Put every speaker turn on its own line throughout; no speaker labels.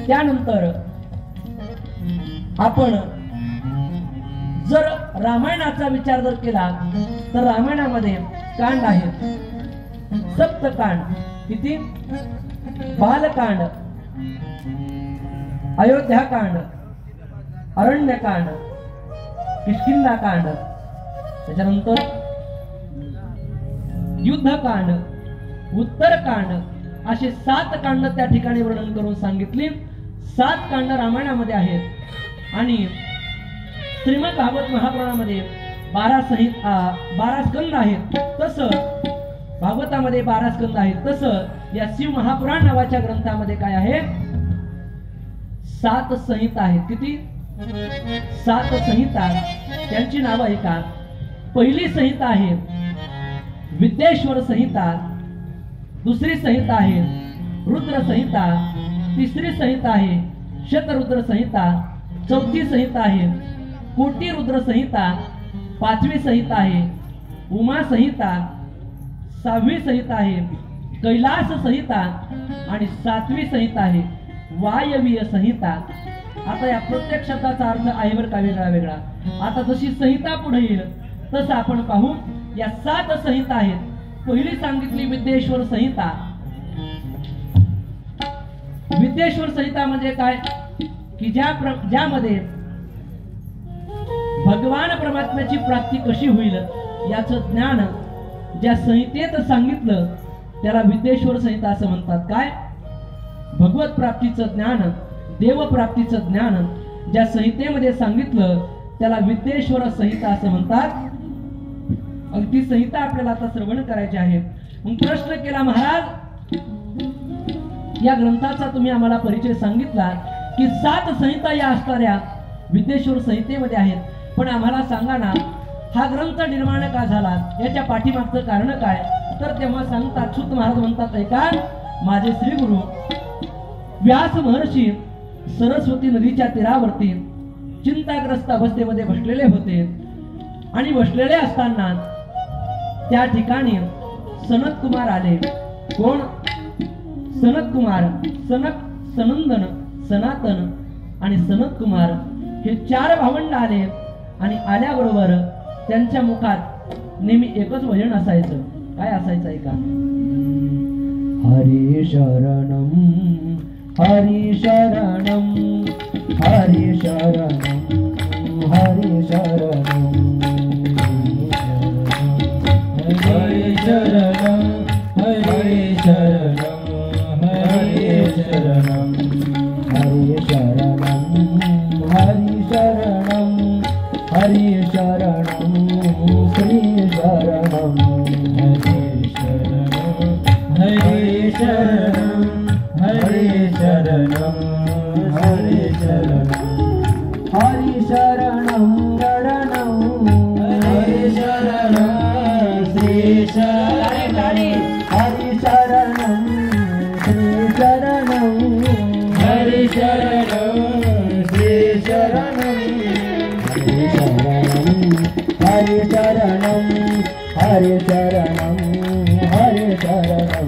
त्यानंतर आपण जर रामायणाचा विचार जर केला तर रामायणामध्ये कांड आहेत, सप्तकांड. किती? बालकांड, अयोध्याकांड, अरण्यकांड, किष्किंधाकांड, त्याच्यानंतर युद्धकांड, उत्तरकांड, असे 7 कांड त्या ठिकाणी वर्णन करून सांगितली. 7 कांड रामायणामध्ये आहेत आणि श्रीमद भागवत महापुराणामध्ये 12 स्कंद आहेत. तसं भागवतामध्ये 12 स्कंद आहेत. तसं या शिव महापुराण नावाच्या ग्रंथामध्ये काय आहे? 7 संहिता आहेत. किती? 7 संहिता. त्यांची नावं आहे का? पहिली संहिता आहे विद्येश्वर संहिता, दुसरी संहिता आहे रुद्र संहिता, तिसरी संहिता आहे शतरुद्र संहिता, चौथी संहिता आहे कोटी रुद्र संहिता, 5वी संहिता आहे उमा संहिता, 6वी संहिता आहे कैलास संहिता आणि 7वी संहिता आहे वायवीय संहिता. आता या प्रत्येक शब्दाचा अर्थ आहे बरं का वेगळा वेगळा. आता जशी संहिता पुढे येईल तसं आपण पाहू. या 7 संहिता आहेत. पहिली सांगितली विद्येश्वर संहिता. विद्येश्वर संहिता म्हणजे काय? की ज्यामध्ये भगवान परमात्म्याची प्राप्ती कशी होईल याचं ज्ञान ज्या संहितेत सांगितलं त्याला विद्येश्वर संहिता असं म्हणतात. काय? भगवत प्राप्तीचं ज्ञान, देव प्राप्तीचं ज्ञान ज्या संहितेमध्ये सांगितलं त्याला विद्येश्वर संहिता असं म्हणतात. ती संहिता आपल्याला आता श्रवण करायची आहे. मग प्रश्न केला, महाराज या ग्रंथाचा तुम्ही आम्हाला परिचय सांगितला की 7 संहिता या असणाऱ्या विद्येश्वर संहितेमध्ये आहेत, पण आम्हाला सांगा ना हा ग्रंथ निर्माण का झाला, याच्या पाठीमागचं कारण काय? तर तेव्हा सांगतात, सूत महाराज म्हणतात, ऐका माझे श्री गुरु व्यास महर्षी सरस्वती नदीच्या तीरावरती चिंताग्रस्त अवस्थेमध्ये बसलेले होते आणि बसलेले असताना त्या ठिकाणी सनत कुमार आले. कोण? सनत कुमार. सनक, सनंदन, सनातन आणि सनत कुमार हे 4 भावंड आले आणि आल्याबरोबर त्यांच्या मुखात नेहमी एकच भजन असायचं. काय असायचं ऐका? हरी शरणम हरी शरणम हरी शरणम हरी शरणम हरे शरणम हरे शरणम हरे शरणम हरे शरणम हरे शरणम हरे शरणम श्री शरणम हरे शरणम हरे शरणम हरे शरणम हरे शरणम हरे शरणम शरणम हरे शरणम श्री शरणम हरे शरणम श्री शरणम हरे शरणम श्री शरणम हरे शरणम हरे शरणम हरे शरणम हरे शरणम.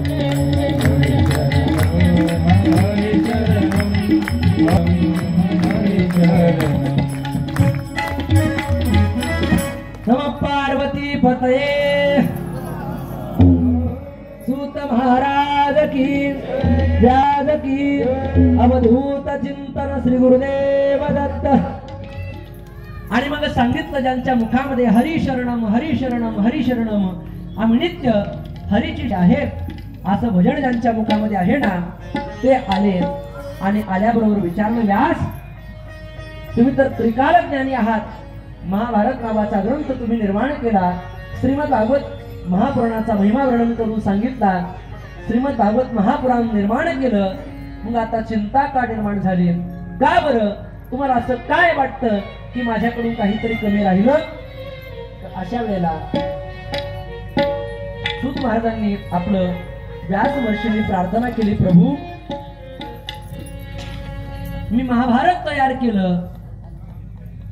नमः पार्वती पतये. सूत महाराज की, व्यास की, अवधूत चिंतन श्री गुरुदेव दत्त. आणि मग सांगितलं ज्यांच्या मुखामध्ये हरी शरणम हरी शरणम हरी शरणम आम्ही नित्य हरीची आहेत असं भजन ज्यांच्या मुखामध्ये आहे ना ते आले आणि आल्याबरोबर विचारलं, व्यास तुम्ही तर त्रिकाल ज्ञानी आहात, महाभारत नावाचा ग्रंथ तुम्ही निर्माण केला, श्रीमद भागवत महापुराणाचा महिमा वर्णन करून सांगितला, श्रीमद भागवत महापुराण निर्माण केलं, मग आता चिंता का निर्माण झाली? का बरं? तुम्हाला असं काय वाटतं की माझ्याकडून काहीतरी कमी राहिलं? अशा वेळेला सूत महाराजांनी आपलं व्यास महर्षींनी प्रार्थना केली, प्रभू मी महाभारत तयार केलं,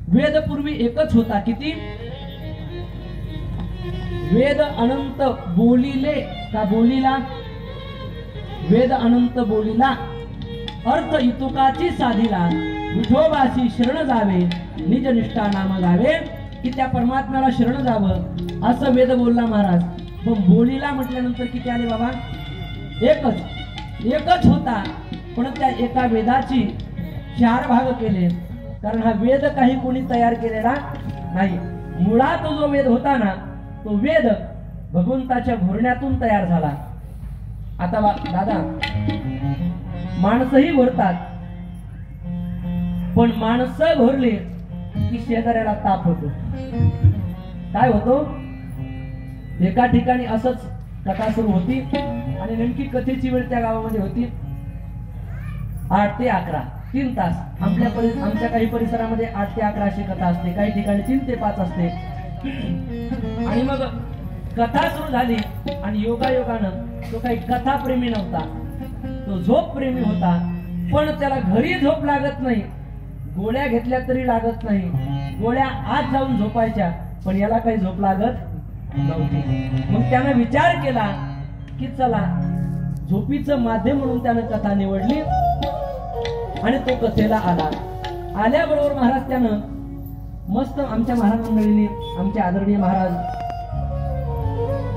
वेद पूर्वी एकच होता, किती? वेद अनंत बोलिले का बोलिला? वेद अनंत बोलिला अर्थ इतुकाची साधिला विठोबाशी शरण जावे निज निष्ठा नाम गावे की त्या परमात्म्याला शरण जावं असं वेद बोलला महाराज. पण बोलीला म्हटल्यानंतर किती आले बाबा? एकच होता. पण त्या एका वेदाची 4 भाग केले. कारण हा वेद काही कोणी तयार केलेला नाही. मुळात जो वेद होता ना तो वेद भगवंताच्या घोरण्यातून तयार झाला. आता दादा माणसंही घोरतात पण माणसं घोरली की शेजाऱ्याला ताप होतो. काय होतो? एका ठिकाणी असंच कथा सुरू होती आणि नेमकी कथेची वेळ त्या गावामध्ये होती 8 ते 11 3 तास. आमच्या काही परिसरामध्ये 8 ते 11 अशी कथा असते, काही ठिकाणी 3 ते 5 असते. आणि मग कथा सुरू झाली आणि योगायोगानं तो काही कथा प्रेमी नव्हता, तो झोप प्रेमी होता. पण त्याला घरी झोप लागत नाही, गोळ्या घेतल्या तरी लागत नाही, गोळ्या आत जाऊन झोपायच्या, पण याला काही झोप लागत नव्हती. मग त्यानं विचार केला की चला झोपीचं माध्यम म्हणून त्यानं कथा निवडली आणि तो कथेला आला. आल्याबरोबर महाराज त्यानं मस्त आमच्या महाराज मंडळीने, आमचे आदरणीय महाराज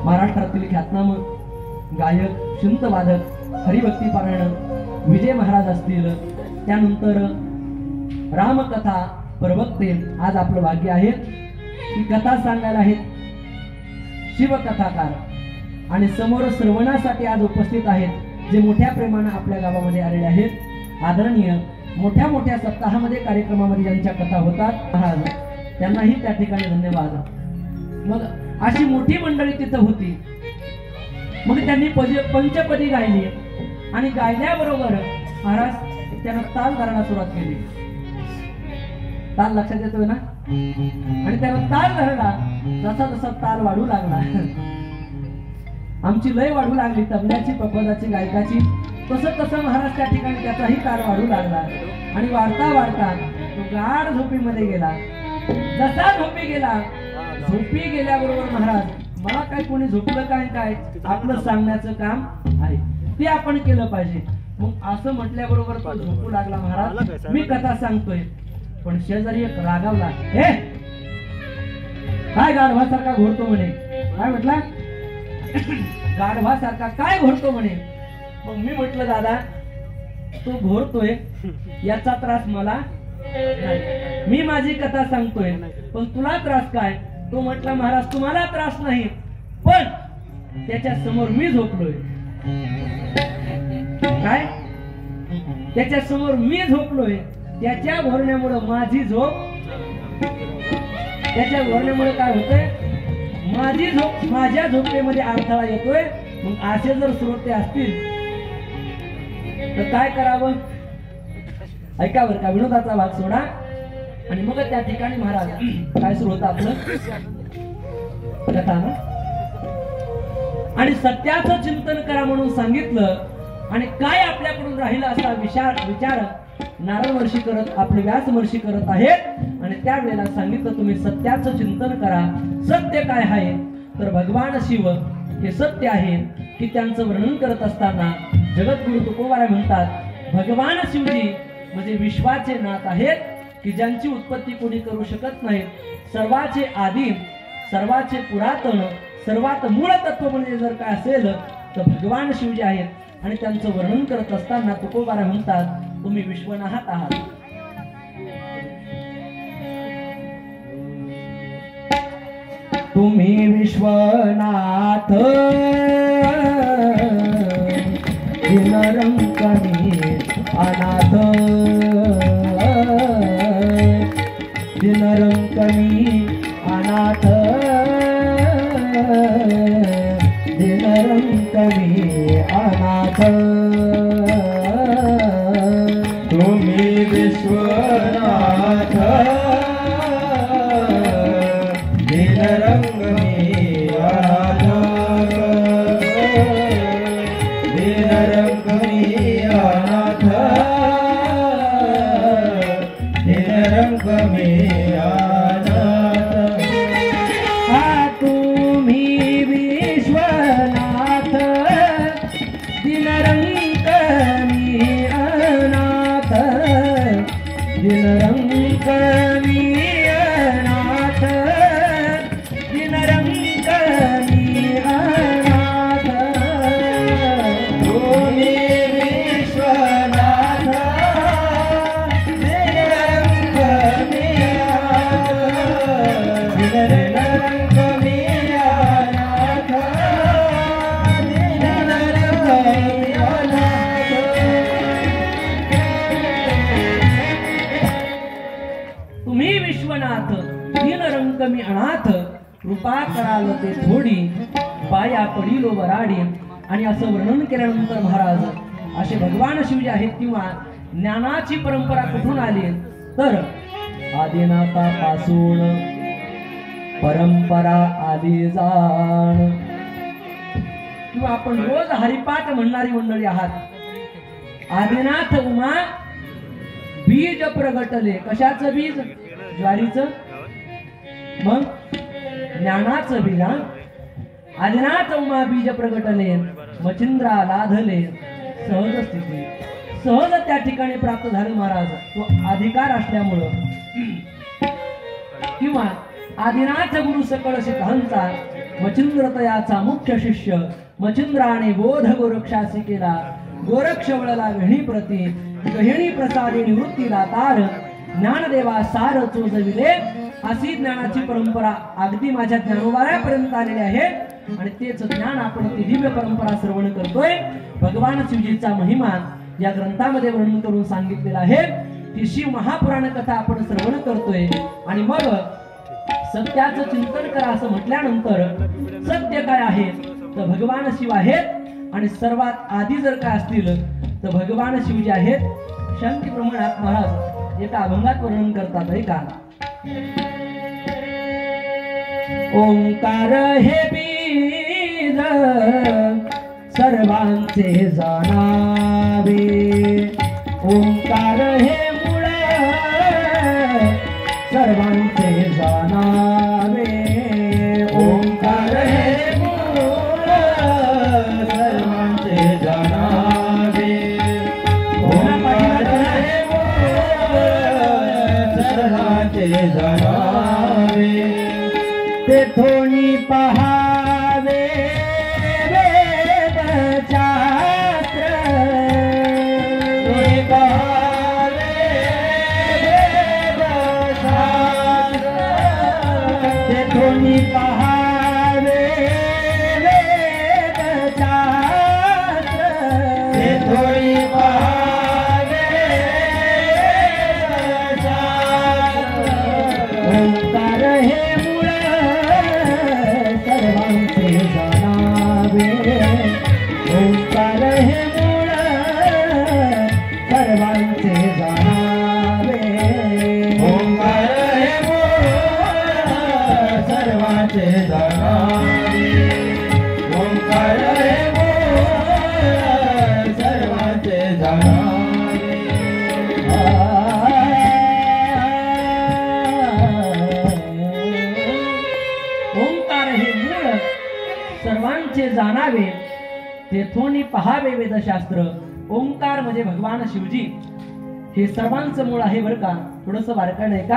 महाराष्ट्रातील ख्यातनाम गायक, शिंत वादक, हरिभक्ती पारायण विजय महाराज असतील, त्यानंतर रामकथा प्रवक्ते आज आपलं भाग्य आहे की कथा सांगायला आहेत शिवकथाकार आणि समोर श्रवणासाठी आज उपस्थित आहेत जे मोठ्या प्रेमानं आपल्या गावामध्ये आलेले आहेत. आदरणीय मोठ्या मोठ्या सप्ताहामध्ये कार्यक्रमामध्ये ज्यांच्या कथा होतात महाराज त्यांनाही त्या ठिकाणी धन्यवाद. मग अशी मोठी मंडळी तिथं होती. मग त्यांनी पंचपदी गायली आणि गायल्याबरोबर महाराज त्यानं ताल धरायला सुरुवात केली. ताल लक्षात येतोय ना? आणि त्यानं ताल धरला. जसा जसा ताल वाढू लागला, आमची लय वाढू लागली, तबल्याची, पखवाजाची, गायकाची, तसं तसं महाराज त्या ठिकाणी त्याचाही ताल वाढू लागला. आणि वाढता वाढता तो गाढ झोपीमध्ये गेला. जसा झोपी गेला, झोपी गेल्याबरोबर महाराज मला काय कोणी झोपलं काय आपलं सांगण्याचं काम आहे ते आपण केलं पाहिजे. मग असं म्हटल्याबरोबर तो झोपू लागला. महाराज मी कथा सांगतोय पण शेजारी एक रागावला. हे काय गाढवासारखा घोरतो म्हणे. काय म्हटला? गाढवासारखा काय घोरतो म्हणे. मग मी म्हटलं दादा तो घोरतोय याचा त्रास मला नाही, मी माझी कथा सांगतोय पण तुला त्रास काय? तो म्हटला महाराज तुम्हाला त्रास नाही पण त्याच्या समोर मी झोपलोय. काय? त्याच्या समोर मी झोपलोय, त्याच्या घोरण्यामुळे माझी झोप, त्याच्या घोरण्यामुळे काय होतंय? माझी झोप, माझ्या झोपेमध्ये अडथळा येतोय. मग असे जर श्रोते असतील तर काय करावं? ऐका बरं का, विनोदाचा भाग सोडा. आणि मग त्या ठिकाणी महाराज काय सुरू होतं आपलं कथा ना. आणि सत्याचं चिंतन करा म्हणून सांगितलं. आणि काय आपल्याकडून राहिलं असा विचार नारद महर्षी करत, आपले व्यास महर्षी करत आहेत. आणि त्यावेळेला सांगितलं तुम्ही सत्याचं चिंतन करा. सत्य काय आहे तर भगवान शिव हे सत्य आहे की त्यांचं वर्णन करत असताना जगद्गुरु तुकोबाराय म्हणतात भगवान शिवजी म्हणजे विश्वाचे नाथ आहेत की ज्यांची उत्पत्ती कोणी करू शकत नाही. सर्वाचे आदिम, सर्वाचे पुरातन, सर्वात मूळ तत्व म्हणजे जर काय असेल तर भगवान शिवजी आहेत. आणि त्यांचं वर्णन करत असताना तुकोबाराय म्हणतात तुम्ही विश्वनाथ आहात. तुम्ही विश्वनाथ दिनरंकनी अनाथ, दिनरंकनी अनाथ, दिनरंकनी अनाथ.
तुम्ही विश्वनाथ दिनरंकनी अनाथ, दिनरंकनी अनाथ, दिनरंकनी अनाथ.
तुम्ही विश्वनाथ दिनरंकनी अनाथ, अनाथ दिनरंग मी अनाथ दिनरंग मी अनाथ
तुम्ही विश्वनाथ दिनरंग मी अनाथ दिनरंग मी अनाथ दिनरंग मी अनाथ
तुम्ही विश्वनाथ दीनरंग मी अनाथ कृपा कराल ते थोडी पाया पडिलो वराडी. आणि असं वर्णन केल्यानंतर महाराज असे भगवान शिवजी आहेत किंवा ज्ञानाची परंपरा कुठून आली तर आदिनाथापासून परंपरा आली जाण. किंवा आपण रोज हरिपाठ म्हणणारी मंडळी आहात. आदिनाथ उमा बीज प्रगटले. कशाचं बीज? ज्वारीचं. मग ज्ञानाचं बीज. आदिनाथ उमा बीज प्रगटले मचिंद्रा लाधले सहज स्थिती. सहज त्या ठिकाणी प्राप्त झाले महाराज. तो अधिकार असल्यामुळं किंवा आदिनाथ गुरु सकळ सिद्धांचा मचिंद्र तयाचा मुख्य शिष्य मचिंद्राने बोध गोरक्षासी केला. गोरक्ष वळला वेणी प्रती गहिणी प्रसादे निवृत्तीला तार. ज्ञानदेवा सार चोजविले. अशी ज्ञानाची परंपरा अगदी माझ्या ज्ञानोबाऱ्यापर्यंत आलेली आहे. आणि तेच ज्ञान आपण ती दिव्य परंपरा श्रवण करतोय. भगवान शिवजीचा महिमा या ग्रंथामध्ये वर्णन करून सांगितलेला आहे. ती शिव महापुराण कथा आपण श्रवण करतोय. आणि मग सत्याचं चिंतन करा असं म्हटल्यानंतर सत्य काय आहे तर भगवान शिव आहेत. आणि सर्वात आधी जर काय असतील तर भगवान शिवजी आहेत. शांती प्रमाणात महाराज एका अभंगात वर्णन करतात. ऐका. ओंकार हे बीज सर्वांचे जाणावे. ओंकार हे मूळ सर्वांचे जाणावे.
ओंकार हे मूळ सर्वांचे जाणावे. ओंकार हे मूळ सर्वांचे जाणावे.
तेथोनी पहावे वेदशास्त्र.
तेथोनी पहावे वेदशास्त्र.
तेथोनी पहावे वेदशास्त्र.
तेथोनी पहावे वेदशास्त्र.
ओंकार हे मूळ सर्वांचे जाणावे. ओंकार हे मूळ सर्वांचे जाणावे.
ओंकार हे मूळ सर्वांचे जाणावे. ओंकार हे मूळ सर्वांचे जाणावे.
ओंकार हे मूळ सर्वांचे जाणावे. तेथोनी पहावे वेदशास्त्र. ओंकार म्हणजे भगवान शिवजी हे सर्वांचं मूळ आहे बरं का. थोडस बारकाईने आहे का.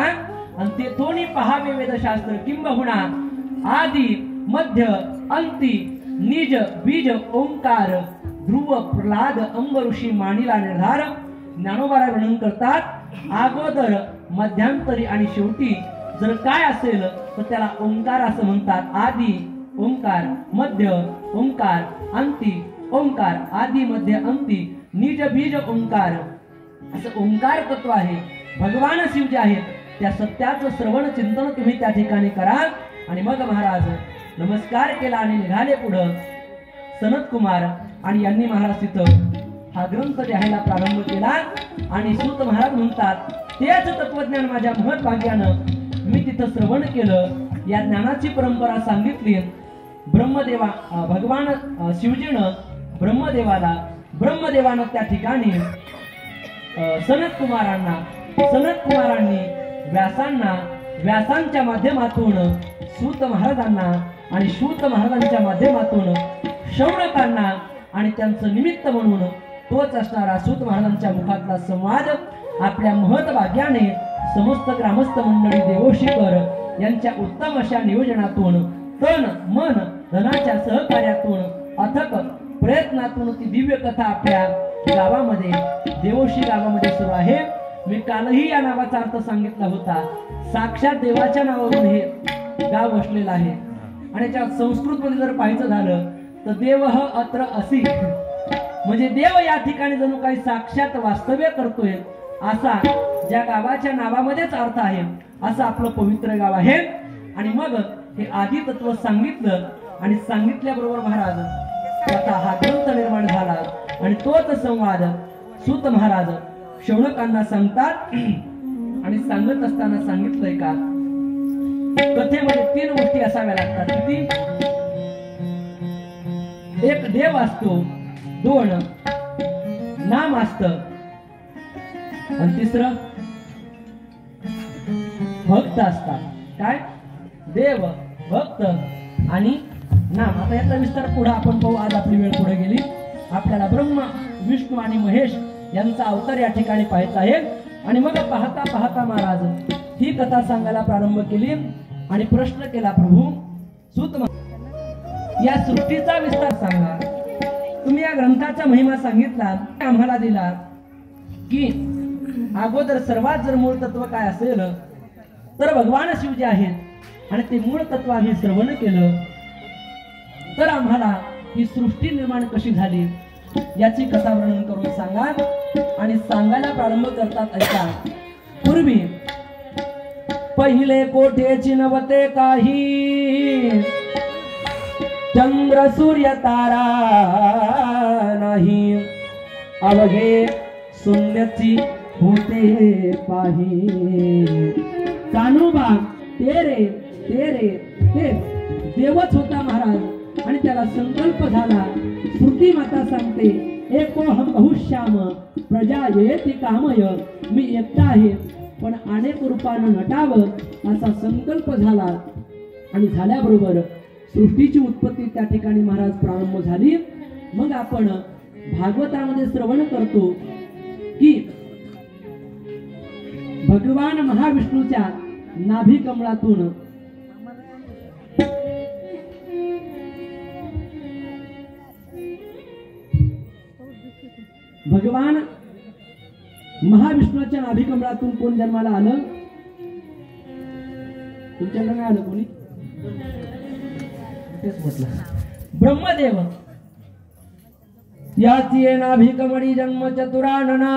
आणि तेथोनी पहावे वेदशास्त्र किंबहुना आदि मध्य अंती निज बीज ओंकार ध्रुव प्रल्हाद अंब ऋषी मानिला निर्धार. ज्ञानोबारा वर्णन करतात. अगोदर मध्यांतरी आणि शेवटी जर काय असेल तर त्याला ओंकार असं म्हणतात. आदि ओंकार, मध्य ओंकार, अंती ओंकार. आदि मध्य अंती निज बीज ओंकार असं ओंकार तत्व आहे. भगवान शिवजी आहेत. त्या सत्याचं श्रवण चिंतन तुम्ही त्या ठिकाणी करा. आणि मग महाराज नमस्कार केला आणि निघाले पुढं. सनत कुमार आणि यांनी महाराज तिथं हा ग्रंथ लिहायला प्रारंभ केला. आणि सूत महाराज म्हणतात तेच तत्वज्ञान माझ्या महत् भाग्यानं मी तिथं श्रवण केलं. या ज्ञानाची परंपरा सांगितली. ब्रह्मदेवा भगवान शिवजीनं ब्रह्मदेवानं त्या ठिकाणी सनत कुमारांनी व्यासांच्या माध्यमातून सूत महाराजांना आणि सूत महाराजांच्या माध्यमातून शौनकांना आणि त्यांचं निमित्त म्हणून तोच असणारा सूत महाराजांच्या मुखातला संवाद आपल्या महत्भाग्याने समस्त ग्रामस्थ मंडळी देवोशीकर यांच्या उत्तम अशा नियोजनातून तन मन धनाच्या सहकार्यातून अथक प्रयत्नातून ती दिव्य कथा आपल्या गावामध्ये देवोशी गावामध्ये सुरू आहे. मी कालही या नावाचा अर्थ सांगितला होता. साक्षात देवाच्या नावावरून हे गाव वसलेलं आहे आणि त्या संस्कृत मध्ये जर पाहायचं झालं तर देवह अत्र असी म्हणजे देव या ठिकाणी जणू काही साक्षात वास्तव्य करतोय असा ज्या गावाच्या नावामध्येच अर्थ आहे. असं आपलं पवित्र गाव आहे. आणि मग हे आदी तत्व सांगितलं आणि सांगितल्याबरोबर महाराज स्वतः हा ग्रंथ निर्माण झाला आणि तोच संवाद सूत महाराज शौनकांना सांगतात. आणि सांगत असताना सांगितलंय का कथेमध्ये 3 गोष्टी असाव्या लागतात. किती? एक देव असतो, 2 नाम असत आणि 3 भक्त असतात. काय? देव, भक्त आणि नाम. आता याचा विस्तार पुढे आपण पाहू. आज आपली वेळ पुढे गेली. आपल्याला ब्रह्मा विष्णू आणि महेश यांचा अवतार या ठिकाणी पाहायचा आहे. आणि मग पाहता पाहता महाराज ही कथा सांगायला प्रारंभ केली आणि प्रश्न केला, प्रभू सूत या सृष्टीचा विस्तार सांगा. तुम्ही या ग्रंथाचा महिमा सांगितला, आम्हाला दिला की अगोदर सर्वात जर मूळ तत्व काय असेल तर भगवान शिव जे आहेत आणि ते मूळ तत्व आम्ही श्रवण केलं तर आम्हाला ही सृष्टी निर्माण कशी झाली याची कथा वर्णन करून सांगा. आणि सांगायला प्रारंभ करतात. ऐका. पूर्वी पहिले कोठेची नव्हते काही, चंद्र सूर्य तारा नाही, अवघे शून्याची होते पाही. कान्होबा तेरे तेरे ते देवच होता महाराज आणि त्याला संकल्प झाला. श्रुती माता सांगते एको हम बहुश्याम प्रजा येती कामय. मी एकटा आहे पण अनेक रूपानं नटावं असा संकल्प झाला आणि झाल्याबरोबर सृष्टीची उत्पत्ती त्या ठिकाणी महाराज प्रारंभ झाली. मग आपण भागवतामध्ये श्रवण करतो की भगवान महाविष्णूच्या नाभी कमळातून भगवान महाविष्णूच्या नाभी कमळातून कोण जन्माला आलं? तुमच्याकडे नाही आलं कोणी? तेच म्हटलं ब्रह्मदेव. याची नाभी कमळी जन्म चतुरानना,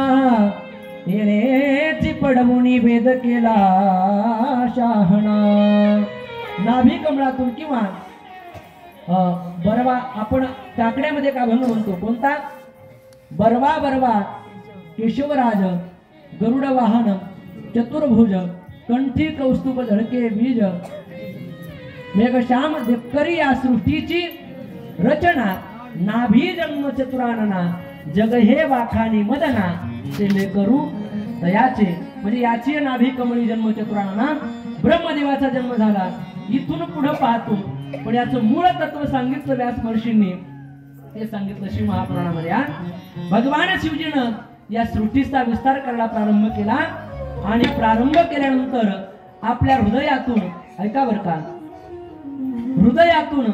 येण्याची पडमुनी भेद केला शहाणा. नाभी कमळातून किंवा बरवा, आपण टाकड्यामध्ये का भंग म्हणतो कोणता? बरवा बरवा केशवराज गरुड वाहन चतुर्भुज कंठी कौस्तुभ झळके बीज मेघश्याम देवकरी. या सृष्टीची रचना नाभी जन्म चतुरानना, जग हे वाखानी मदना ते मे करू तयाचे. म्हणजे याची नाभी कमळी जन्म चतुरानना, ब्रह्मदेवाचा जन्म झाला. इथून पुढे पाहतो पण याचं मूळ तत्व सांगितलं व्यास महर्षींनी, ते सांगितलं शिव महापुराणामध्ये. भगवान शिवजीनं या सृष्टीचा विस्तार करायला प्रारंभ केला आणि प्रारंभ केल्यानंतर आपल्या हृदयातून, ऐका बरं का, हृदयातून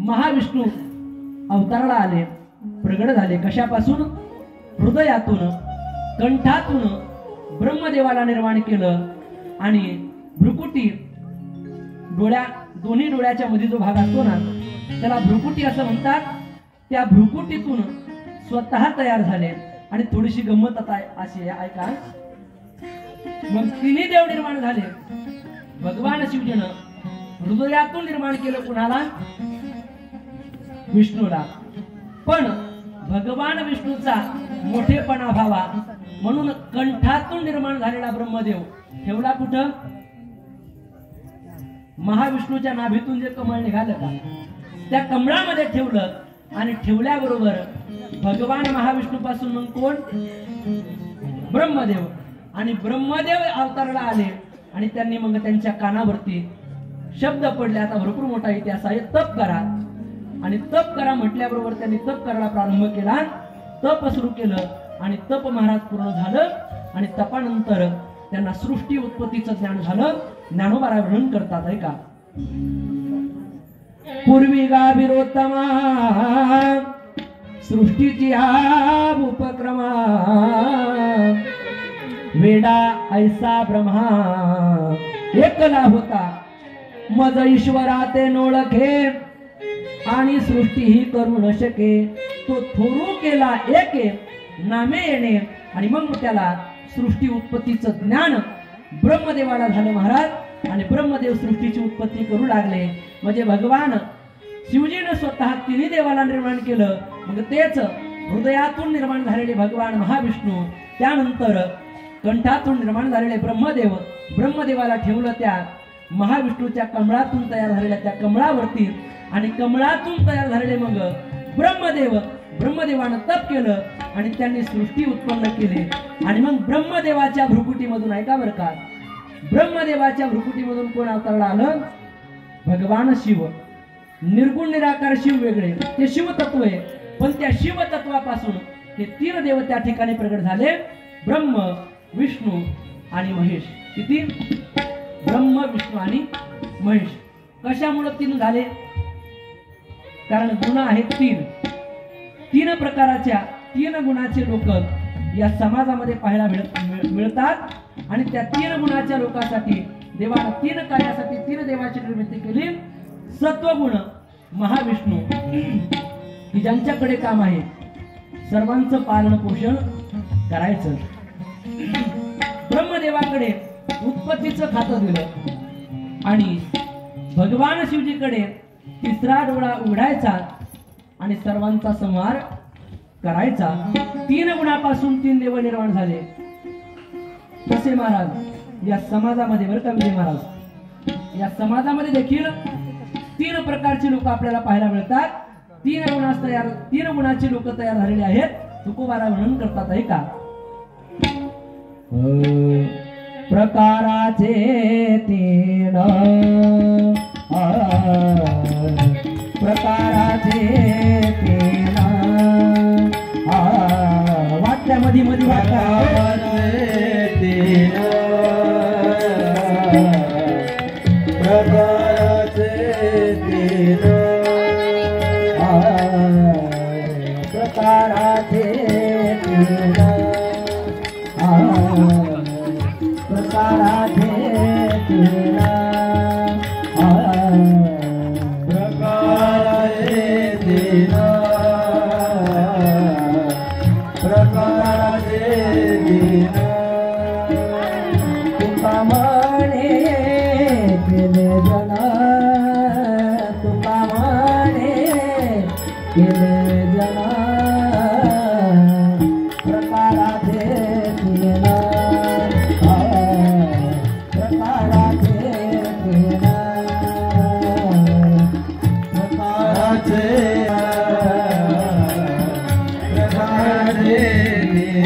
महाविष्णू अवताराला आले, प्रगट झाले. कशापासून? हृदयातून. कंठातून ब्रह्मदेवाला निर्माण केलं आणि भ्रुकुटी, दोन्ही डोळ्याच्या मध्ये जो भाग असतो ना त्याला भ्रुकुटी असं म्हणतात. त्या भ्रुकुटीतून स्वतः तयार झाले. आणि थोडीशी गंमत आता अशी आहे, ऐका. मग 3 देव निर्माण झाले. भगवान शिवजीनं हृदयातून निर्माण केलं कुणाला? विष्णूला. पण भगवान विष्णूचा मोठेपणा व्हावा म्हणून कंठातून निर्माण झालेला ब्रह्मदेव ठेवला कुठं? महाविष्णूच्या नाभीतून जे कमळ निघालं का त्या कमळामध्ये ठेवलं. आणि ठेवल्याबरोबर भगवान महाविष्णू पासून मग कोण? ब्रह्मदेव. आणि ब्रह्मदेव अवताराला आले आणि त्यांनी मग त्यांच्या कानावरती शब्द पडले. आता भरपूर मोठा इतिहास आहे. तप करा. आणि तप करा म्हटल्याबरोबर त्यांनी तप करायला प्रारंभ केला तप सुरू केलं आणि तप महाराज पूर्ण झालं आणि तपानंतर त्यांना सृष्टी उत्पत्तीचं ज्ञान झालं. ज्ञानोबारा वर्णन करतात ऐका. पूर्वी गाभिरोत्तमा सृष्टीची हा उपक्रमा वेडा ऐसा ब्रह्मा एकला होता मज ईश्वरा ते नोळखे आणि सृष्टी ही करू न शके तो थोरू केला एके नामे येणे आणि मग त्याला सृष्टी उत्पत्तीचं ज्ञान ब्रह्मदेवाला झालं महाराज. आणि ब्रह्मदेव सृष्टीची उत्पत्ती करू लागले. म्हणजे भगवान शिवजीनं स्वतः तिन्ही देवाला निर्माण केलं. मग तेच हृदयातून निर्माण झालेले भगवान महाविष्णू, त्यानंतर कंठातून निर्माण झालेले ब्रह्मदेव, ब्रह्मदेवाला ठेवलं त्या महाविष्णूच्या कमळातून तयार झालेल्या त्या कमळावरती आणि कमळातून तयार झालेले मग ब्रह्मदेव, ब्रह्मदेवानं तप केलं आणि त्यांनी सृष्टी उत्पन्न केली. आणि मग ब्रह्मदेवाच्या भ्रुकुटीमधून ऐका बरं का, ब्रह्मदेवाच्या भ्रुकुटीमधून कोण अवतरला आलं? भगवान शिव. निर्गुण निराकार शिव वेगळे, ते शिवतत्व आहे. पण त्या शिवतत्वापासून हे तीन देव त्या ठिकाणी प्रगट झाले, ब्रह्म विष्णू आणि महेश. किती? ब्रह्म विष्णू आणि महेश. कशामुळे तीन झाले? कारण गुण आहेत तीन. तीन प्रकाराच्या तीन गुणाचे लोक या समाजामध्ये पाहायला मिळतात. आणि त्या तीन गुणाच्या लोकांसाठी देवानं तीन कार्यासाठी तीन देवाची निर्मिती केली. सत्वगुण महाविष्णू की ज्यांच्याकडे काम आहे सर्वांचं पालन पोषण करायचं. ब्रह्मदेवाकडे उत्पत्तीचं खातं दिलं आणि भगवान शिवजीकडे तिसरा डोळा उघडायचा आणि सर्वांचा संहार करायचा. तीन गुणापासून तीन देव निर्माण झाले. तसे महाराज या समाजामध्ये बरं का विजय महाराज, या समाजामध्ये देखील तीन प्रकारचे लोक आपल्याला पाहायला मिळतात. तीन गुणाचे लोक तयार झालेले आहेत. तुकोबारा वर्णन करतात ऐका. प्रकाराचे तीन, प्रकाराचे तीन, वाक्यामध्ये मध्ये
प्रकाराचे तीन, प्रकाराचे तीन,
प्रकाराचे तीन, प्रकाराचे तीन,
प्रकाराचे तीन, प्रकाराचे तीन.
तुका म्हणे केले जन, तुका म्हणे केले जन, प्रकाराचे तीन, प्रकाराचे तीन,
प्रकाराचे प्रकाराचे तीन.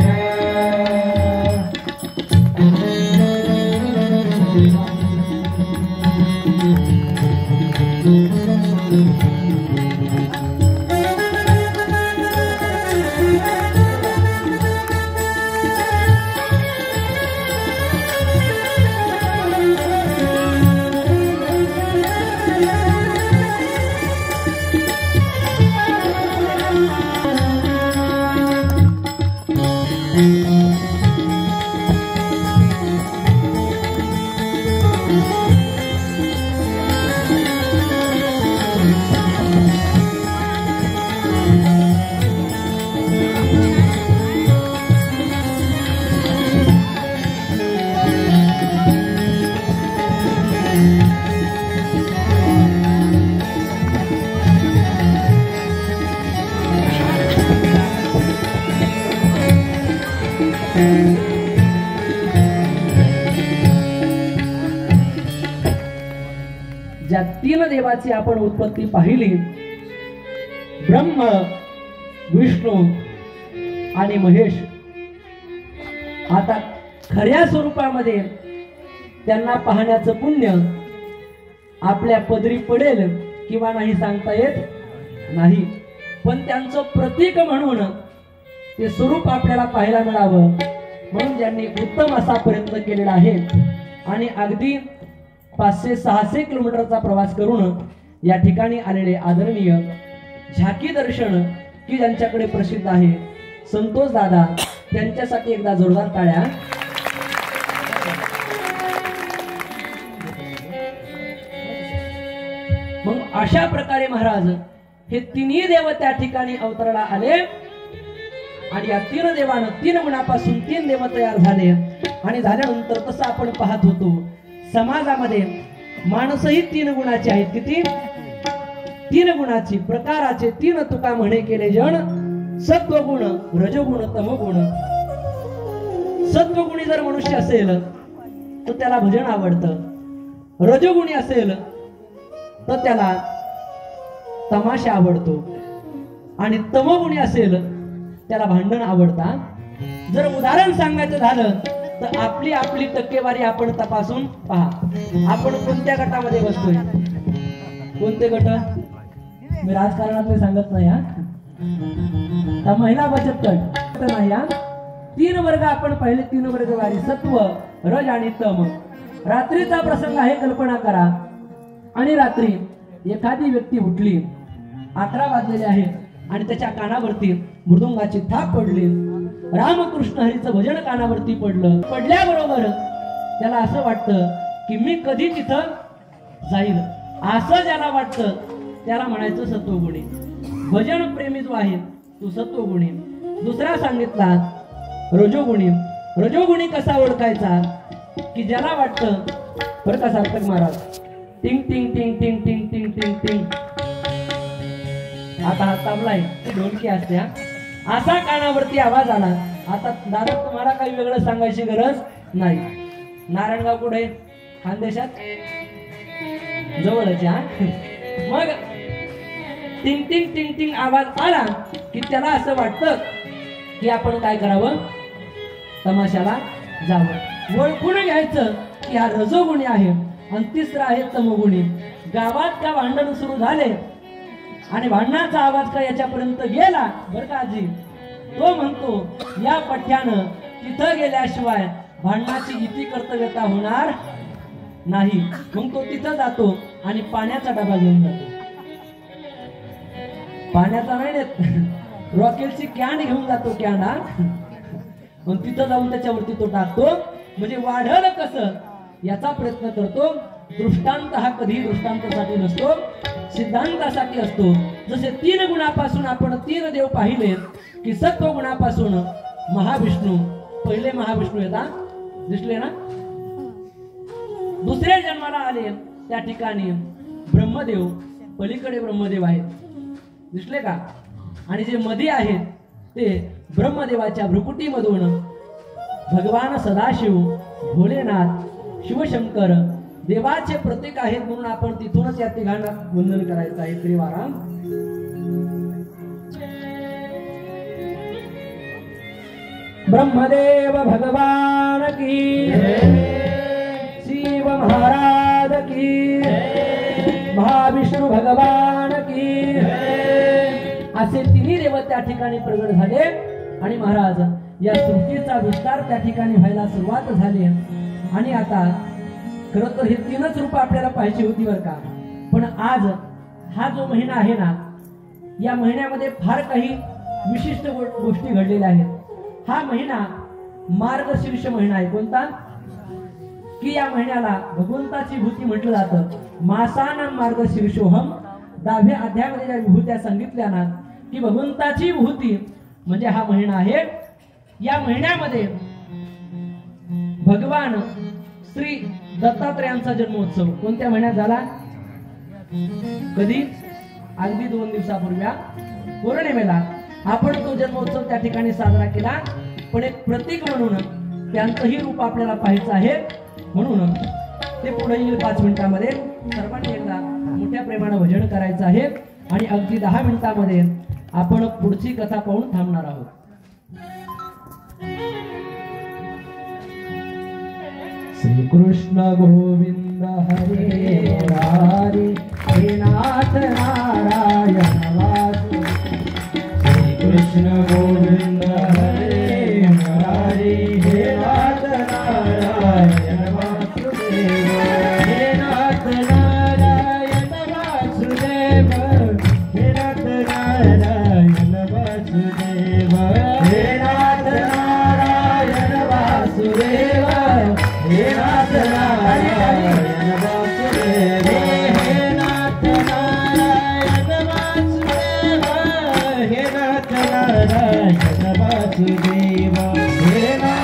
ज्या तीन देवाची आपण उत्पत्ती पाहिली, ब्रह्म विष्णू आणि महेश, आता खऱ्या स्वरूपामध्ये त्यांना पाहण्याचं पुण्य आपल्या पदरी पडेल किंवा नाही सांगता येत नाही. पण त्यांचं प्रतीक म्हणून ते स्वरूप आपल्याला पाहायला मिळावं म्हणून ज्यांनी उत्तम असा प्रयत्न केलेला आहे आणि अगदी 500-600 किलोमीटरचा प्रवास करून या ठिकाणी आलेले आदरणीय झाकी दर्शन की ज्यांच्याकडे प्रसिद्ध आहे संतोष दादा, त्यांच्यासाठी एकदा जोरदार टाळ्या. मग अशा प्रकारे महाराज हे तिन्ही देव त्या ठिकाणी अवतरला आले आणि या 3 देवानं 3 गुणापासून 3 देव तयार झाले आणि झाल्यानंतर तसं आपण पाहत होतो समाजामध्ये माणसही 3 गुणाचे आहेत. किती? 3 गुणाची प्रकाराचे 3 तुका म्हणे केले जण, सत्वगुण, रजोगुण, तमोगुण. सत्वगुणी जर मनुष्य असेल तर त्याला भजन आवडतं, रजोगुणी असेल तर त्याला तमाशा आवडतो आणि तमोगुणी असेल त्याला भांडण आवडतात. जर उदाहरण सांगायचं झालं तर आपली आपली टक्केवारी आपण तपासून पहा. आपण कोणत्या गटामध्ये बसतोय? कोणते गट? मी राजकारणातले सांगत नाही हा, महिला बचत गट नाही हा. 3 वर्ग आपण पाहिले, 3 वर्ग वारी, सत्व, रज आणि तम. रात्रीचा प्रसंग आहे, कल्पना करा. आणि रात्री एखादी व्यक्ती उठली, 11 वाजलेले आहेत आणि त्याच्या कानावरती मृदुंगाची थाप पडली. रामकृष्ण हरीचं भजन कानावरती पडलं. पडल्याबरोबर त्याला असं वाटतं की मी कधी तिथं जाईल, असं ज्याला वाटतं त्याला म्हणायचं सत्वगुणी. भजन प्रेमी जो आहे तो सत्वगुणी. दुसरा सांगितला रजोगुणी. रजोगुणी कसा ओळखायचा? की ज्याला वाटतं, बरं का सार्थक महाराज, टिंग टिंग टिंग टिंग टिंग टिंग टिंग टिंग, आता हा ताबलाय, ढोलकी असत्या, असा कानावरती आवाज आला. आता दादा तुम्हाला काही वेगळं सांगायची गरज नाही. नारायणगाव कुठे? खानदेशात जवळच. मग टिंग टिंग टिंग टिंग आवाज आला की त्याला असं वाटतं की आपण काय करावं? तमाशाला जावं. ओळखून घ्यायचं की हा रजोगुणी आहे आणि तिसरा आहे तमोगुणी. गावात का भांडण सुरू झाले आणि भांडणाचा आवाज का याच्यापर्यंत गेला, बरं का आजी, तो म्हणतो या पठ्यानं तिथं गेल्याशिवाय भांडणाची इति कर्तव्यता होणार नाही. मग तो तिथं जातो आणि पाण्याचा डबा घेऊन जातो. पाण्याचा नाही देत, रॉकेलची कॅन घेऊन जातो. कॅन हा, मग तिथं जाऊन त्याच्यावरती तो टाकतो. म्हणजे वाढलं कसं याचा प्रयत्न करतो. दृष्टांत हा कधी दृष्टांतासाठी नसतो, सिद्धांतासाठी असतो. जसे 3 गुणापासून आपण 3 देव पाहिले की सत्व गुणापासून महाविष्णू, पहिले महाविष्णू येतात, दिसले ना. दुसऱ्या जन्माला आले त्या ठिकाणी ब्रह्मदेव, पलीकडे ब्रह्मदेव आहेत, दिसले का. आणि जे मध्ये आहेत ते ब्रह्मदेवाच्या भ्रुकुटीमधून भगवान सदाशिव, भोलेनाथ, शिवशंकर देवाचे प्रतीक आहेत. म्हणून आपण तिथूनच या तिघांना वंदन करायचं आहे. त्रिवाराम. ब्रह्मदेव भगवान की, शिव महाराज की, महाविष्णू भगवान की, असे तिन्ही देव त्या ठिकाणी प्रगट झाले. आणि महाराज या सृष्टीचा विस्तार त्या ठिकाणी व्हायला सुरुवात झाली. आणि आता खरं तर हे 3च रूप आपल्याला पाहिजे होती बरं का. पण आज हा जो महिना आहे ना, या महिन्यामध्ये फार काही विशिष्ट गोष्टी घडलेल्या आहेत. हा महिना मार्गशीर्ष महिना आहे. कोणता? की या महिन्याला भगवंताची विभूती म्हटलं जातं. मासानं मार्गशीर्षोहम. 10व्या अध्यायामध्ये ज्या विभूत्या सांगितल्या ना, की भगवंताची विभूती म्हणजे हा महिना आहे. या महिन्यामध्ये भगवान श्री दत्तात्रयांचा जन्मोत्सव कोणत्या महिन्यात झाला? कधी? अगदी 2 दिवसापूर्वी पौर्णिमेला आपण तो जन्मोत्सव त्या ठिकाणी साजरा केला. पण एक प्रतीक म्हणून त्यांचंही रूप आपल्याला पाहायचं आहे. म्हणून ते पुढे येईल 5 मिनिटांमध्ये. सर्वांनी एकदा मोठ्या प्रेमानं भजन करायचं आहे आणि अगदी 10 मिनिटांमध्ये आपण पुढची कथा पाहून थांबणार आहोत. श्री कृष्ण गोविंद हरे मुरारी, हे नाथ नारायण वासुदेव. श्री कृष्ण गोविंद
वासुदेव हे नाथ नारायण वासुदेव हे नाथ नारायण वासुदेव हे नाथ नारायण वासुदेव